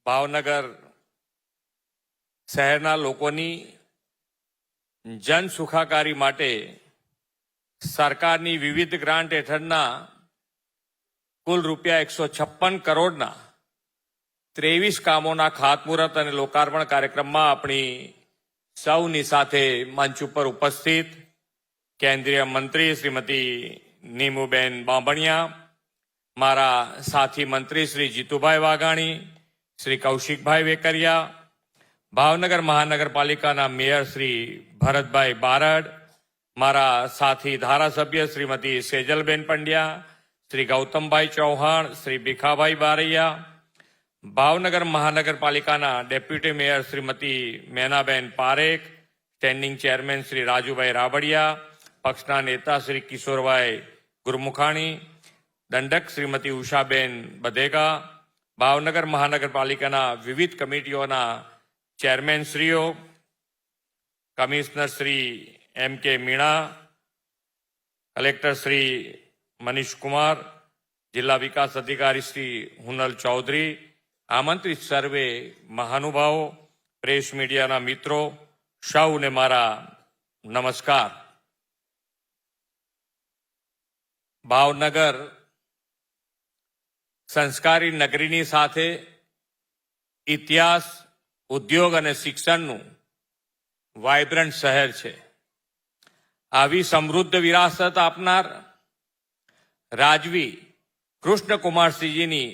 ભાવનગર શહેરના લોકોની જન સુખાકારી માટે સરકારની વિવિધ ગ્રાન્ટ હેઠળના કુલ રૂપિયા 156 કરોડના 23 કામોના ખાતમુહૂર્ત અને લોકાર્પણ કાર્યક્રમમાં આપણી સૌની સાથે મંચ ઉપર ઉપસ્થિત કેન્દ્રીય મંત્રી શ્રીમતી નીમુબેન બાંભણિયા, મારા સાથી મંત્રી શ્રી જીતુભાઈ વાઘાણી, શ્રી કૌશિકભાઈ વેકરિયા, ભાવનગર મહાનગરપાલિકાના મેયર શ્રી ભરતભાઈ બારડ, મારા સાથી ધારાસભ્ય શ્રીમતી સેજલબેન પંડ્યા, શ્રી ગૌતમભાઈ ચૌહાણ, શ્રી ભીખાભાઈ બારૈયા, ભાવનગર મહાનગરપાલિકાના deputy mayor Shrimati Menaben Parekh, standing chairman Shri Rajubhai Rabadiya, પક્ષના નેતા શ્રી કિશોરભાઈ ગુરમુખાણી, દંડક શ્રીમતી ઉષાબેન બધેગા, ભાવનગર મહાનગરપાલિકાના વિવિધ કમિટીઓના ચેરમેનશ્રીઓ, કમિશનર શ્રી એમ કે મીણા, કલેક્ટર શ્રી મનીષ કુમાર, જિલ્લા વિકાસ અધિકારી શ્રી હુનલ ચૌધરી, આમંત્રિત સર્વે મહાનુભાવો, પ્રેસ મીડિયાના મિત્રો, સૌને મારા નમસ્કાર. ભાવનગર સંસ્કારી નગરીની સાથે ઇતિહાસ, ઉદ્યોગ અને શિક્ષણનું વાઇબ્રન્ટ શહેર છે. આવી સમૃદ્ધ વિરાસત આપનાર રાજવી કૃષ્ણકુમારસિંહજીની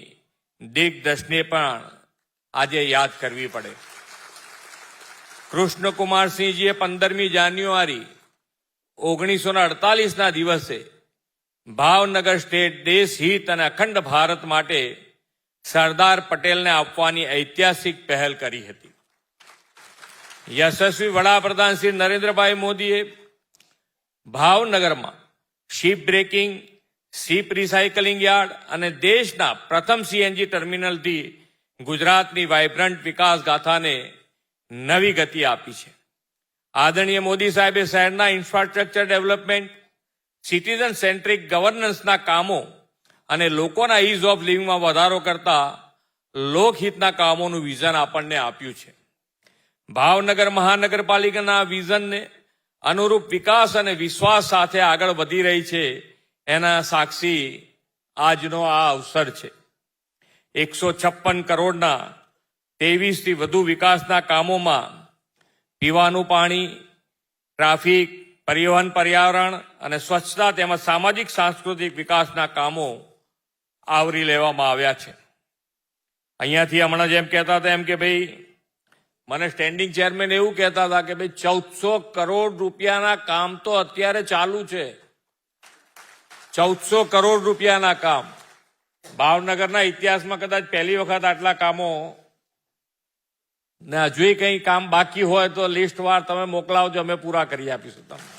દિગ્દર્શને પણ આજે યાદ કરવી પડે. કૃષ્ણકુમારસિંહજીએ 15મી જાન્યુઆરી 1948ના દિવસે ભાવનગર સ્ટેટ દેશ હિત અને અખંડ ભારત માટે સરદાર પટેલને આપવાની ઐતિહાસિક પહેલ કરી હતી. યશસ્વી વડાપ્રધાન શ્રી નરેન્દ્રભાઈ મોદીએ ભાવનગરમાં ship breaking, ship recycling yard અને દેશના પ્રથમ સીએનજી ટર્મિનલથી ગુજરાતની વાઇબ્રન્ટ વિકાસ ગાથાને નવી ગતિ આપી છે. આદરણીય મોદી સાહેબે શહેરના ઇન્ફ્રાસ્ટ્રક્ચર ડેવલપમેન્ટ, સિટીઝન સેન્ટ્રિક ગવર્નન્સના કામો અને લોકોના ઇઝ ઓફ લિવિંગમાં વધારો કરતા લોકહિતના કામોનું વિઝન આપણને આપ્યું છે. ભાવનગર મહાનગરપાલિકાના વિઝનને અનુરૂપ વિકાસ અને વિશ્વાસ સાથે આગળ વધી રહી છે, એના સાક્ષી આજનો આ અવસર છે. 156 કરોડના 23થી વધુ વિકાસના કામોમાં પીવાનું પાણી, ટ્રાફિક, પરિવહન, પર્યાવરણ અને સ્વચ્છતા તેમજ સામાજિક સાંસ્કૃતિક વિકાસના કામો આવરી લેવામાં આવ્યા છે. અહીંયાથી હમણાં જેમ કહેતા હતા એમ કે ભાઈ, મને સ્ટેન્ડિંગ ચેરમેન એવું કહેતા હતા કે ભાઈ 1400 કરોડ રૂપિયાના કામ તો અત્યારે ચાલુ છે. 1400 કરોડ રૂપિયાના કામ. ભાવનગરના ઇતિહાસમાં કદાચ પહેલી વખત આટલા કામો, ને હજુ કંઈ કામ બાકી હોય તો લિસ્ટ વાર તમે મોકલાવજો, અમે પૂરા કરી આપીશું તમને.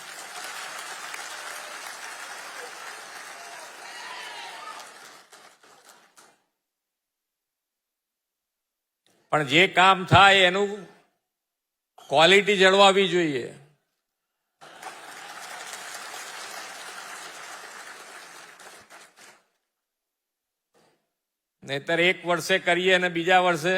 પણ જે કામ થાય એનું ક્વોલિટી જળવાવી જોઈએ. નહીતર એક વર્ષે કરીએ અને બીજા વર્ષે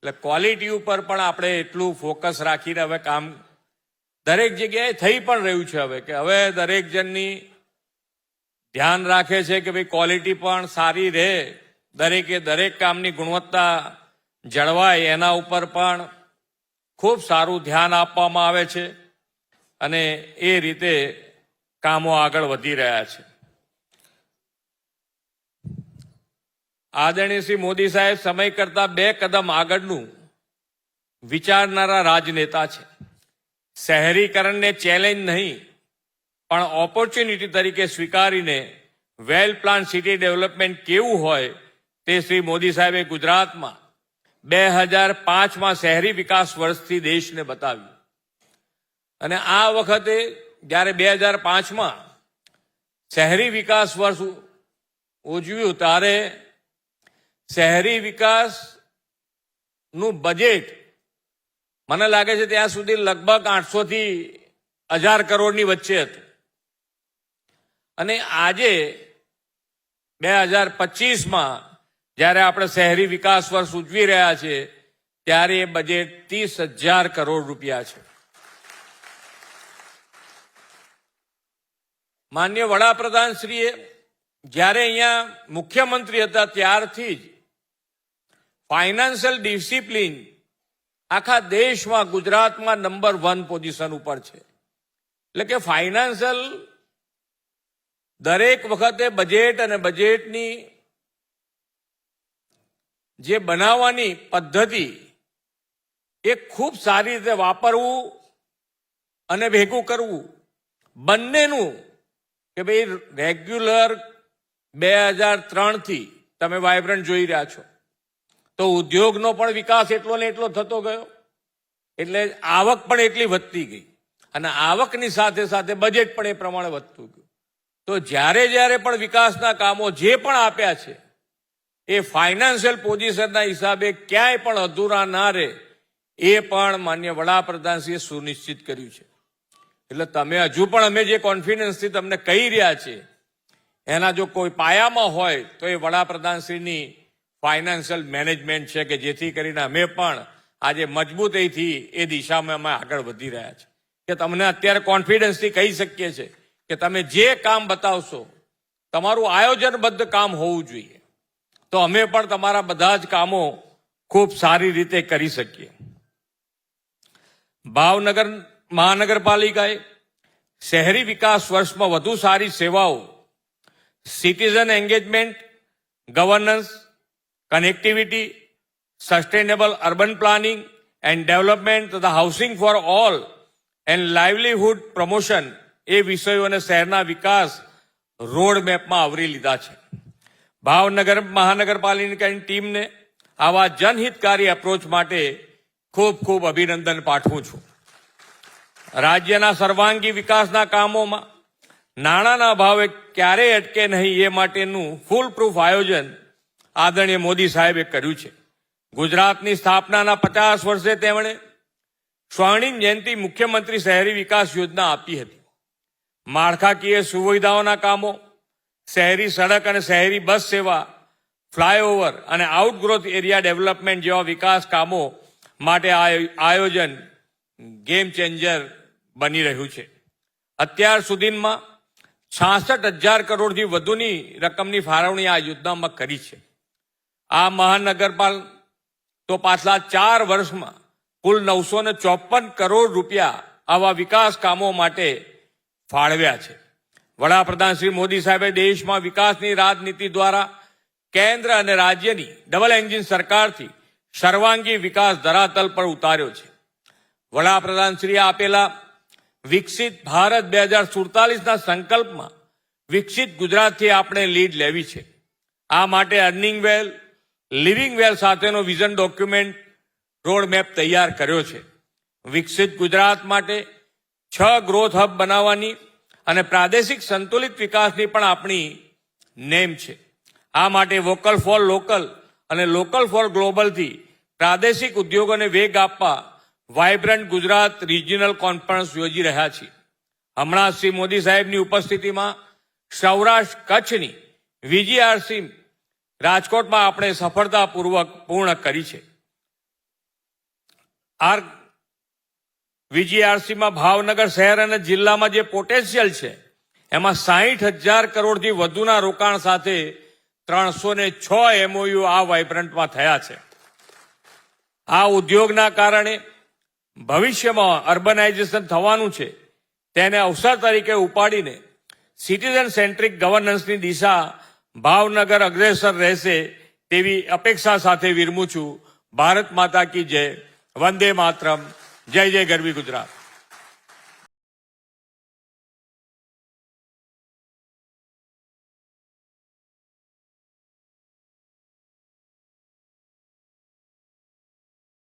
એટલે ક્વોલિટી ઉપર પણ આપણે એટલું ફોકસ રાખીને હવે કામ દરેક જગ્યાએ થઈ પણ રહ્યું છે. હવે કે હવે દરેક જણની ધ્યાન રાખે છે કે ભાઈ ક્વોલિટી પણ સારી રહે, દરેકે દરેક કામની ગુણવત્તા જળવાય, એના ઉપર પણ ખૂબ સારું ધ્યાન આપવામાં આવે છે અને એ રીતે કામો આગળ વધી રહ્યા છે. આદરણીય શ્રી મોદી સાહેબ સમય કરતા 2 કદમ આગળનું વિચારનારા રાજનેતા છે. શહેરીકરણને ચેલેન્જ નહીં પણ ઓપોર્ચ્યુનિટી તરીકે સ્વીકારીને વેલ પ્લાન સિટી ડેવલપમેન્ટ કેવું હોય તે શ્રી મોદી સાહેબે ગુજરાતમાં 2005માં શહેરી વિકાસ વર્ષથી દેશને બતાવ્યું. અને આ વખતે જ્યારે 2005માં શહેરી વિકાસ વર્ષ ઉજવ્યું ત્યારે શહેરી વિકાસનું બજેટ મને લાગે છે ત્યાં સુધી લગભગ 800 થી 1000 કરોડની વચ્ચે હતું. અને આજે 2025માં જ્યારે આપણે શહેરી વિકાસ વર્ષ ઉજવી રહ્યા છીએ ત્યારે એ બજેટ 30,000 કરોડ રૂપિયા છે. માનનીય વડાપ્રધાનશ્રીએ જ્યારે અહીંયા મુખ્યમંત્રી હતા ત્યારથી જ ફાઇનાન્શિયલ ડિસિપ્લિન આખા દેશમાં ગુજરાતમાં નંબર 1 પોઝિશન ઉપર છે. એટલે કે ફાઇનાન્શિયલ દરેક વખતે બજેટ અને બજેટની જે બનાવવાની પદ્ધતિ એ ખૂબ સારી રીતે વાપરવું અને ભેગું કરવું બંનેનું કે ભાઈ રેગ્યુલર 2003 થી તમે વાઇબ્રન્ટ જોઈ રહ્યા છો તો ઉદ્યોગનો પણ વિકાસ એટલો ને એટલો થતો ગયો એટલે આવક પણ એટલી વધતી ગઈ અને આવકની સાથે સાથે બજેટ પણ એ પ્રમાણે વધતું ગયું. તો જ્યારે જ્યારે પણ વિકાસના કામો જે પણ આપ્યા છે એ ફાઇનાન્શિયલ પોઝિશનના હિસાબે ક્યાંય પણ અધૂરા ના રહે એ પણ માન્ય વડાપ્રધાનશ્રીએ સુનિશ્ચિત કર્યું છે. એટલે તમે હજુ પણ અમે જે કોન્ફિડન્સથી તમને કહી રહ્યા છીએ એના જો કોઈ પાયામાં હોય તો એ વડાપ્રધાનશ્રીની ફાઇનાન્શિયલ મેનેજમેન્ટ છે કે જેથી કરીને અમે પણ આજે મજબૂતીથી એ દિશામાં અમે આગળ વધી રહ્યા છીએ કે તમને અત્યારે કોન્ફિડન્સથી કહી શકીએ છીએ કે તમે જે કામ બતાવશો તમારું આયોજનબદ્ધ કામ હોવું જોઈએ તો અમે પણ તમારા બધા જ કામો ખૂબ સારી રીતે કરી શકીએ. ભાવનગર મહાનગરપાલિકાએ શહેરી વિકાસ વર્ષમાં વધુ સારી સેવાઓ, citizen engagement, governance, connectivity, sustainable urban planning and development તથા housing for all and livelihood promotion એ વિષયોને શહેરના વિકાસ રોડ મેપમાં આવરી લીધા છે. ભાવનગર મહાનગરપાલિકાની ટીમને આવા જનહિતકારી એપ્રોચ માટે ખૂબ ખૂબ અભિનંદન પાઠવું છું. રાજ્યના સર્વાંગી વિકાસના કામોમાં નાણાંના ભાવે ક્યારેય અટકે નહીં એ માટેનું ફૂલ પ્રૂફ આયોજન આદરણીય મોદી સાહેબે કર્યું છે. ગુજરાતની સ્થાપનાના 50 વર્ષે તેમણે સ્વર્ણિમ જયંતિ મુખ્યમંત્રી શહેરી વિકાસ યોજના આપી હતી. માળખાકીય સુવિધાઓના કામો, શહેરી સડક અને શહેરી બસ સેવા, ફ્લાયઓવર અને આઉટગ્રોથ એરિયા ડેવલપમેન્ટ જેવા વિકાસ કામો માટે આ આયોજન ગેમ ચેન્જર બની રહ્યું છે. અત્યાર સુધીમાં 66,000 કરોડથી વધુની રકમની ફાળવણી આ યોજનામાં કરી છે. આ મહાનગરપાલ તો પાછલા 4 વર્ષમાં કુલ 954 કરોડ રૂપિયા આવા વિકાસ કામો માટે ફાળવ્યા છે. વડાપ્રધાન શ્રી મોદી સાહેબે દેશમાં વિકાસની રાજનીતિ દ્વારા કેન્દ્ર અને રાજ્યની ડબલ એન્જિન સરકારથી સર્વાંગી વિકાસ ધરાતલ પર ઉતાર્યો છે. વડાપ્રધાન શ્રીએ આપેલા વિકસિત ભારત 2047ના સંકલ્પમાં વિકસિત ગુજરાતથી આપણે લીડ લેવી છે. આ માટે અર્નિંગ વેલ, લિવિંગ વેલ સાથેનો વિઝન ડોક્યુમેન્ટ રોડ મેપ તૈયાર કર્યો છે. વિકસિત ગુજરાત માટે 6 ગ્રોથ હબ બનાવવાની અને પ્રાદેશિક સંતુલિત વિકાસની પણ આપણી નેમ છે. આ માટે વોકલ ફોર લોકલ અને લોકલ ફોર ગ્લોબલથી પ્રાદેશિક ઉદ્યોગોને વેગ આપવા વાઇબ્રન્ટ ગુજરાત રિજિયનલ કોન્ફરન્સ યોજી રહ્યા છીએ. હમણાં શ્રી મોદી સાહેબની ઉપસ્થિતિમાં સૌરાષ્ટ્ર કચ્છની વીજીઆરસી રાજકોટમાં આપણે સફળતાપૂર્વક પૂર્ણ કરી છે. આ વીજીઆરસીમાં ભાવનગર શહેર અને જિલ્લામાં જે પોટેન્શિયલ છે એમાં 60,000 કરોડથી વધુના રોકાણ સાથે 306 MOU આ વાઇબ્રન્ટમાં થયા છે. આ ઉદ્યોગના કારણે ભવિષ્યમાં અર્બનાઇઝેશન થવાનું છે તેને અવસર તરીકે ઉપાડીને સિટીઝન સેન્ટ્રિક ગવર્નન્સની દિશા ભાવનગર અગ્રેસર રહેશે તેવી અપેક્ષા સાથે વિરમું છું. ભારત માતા કી જય. વંદે માતરમ. જય જય ગરવી ગુજરાત.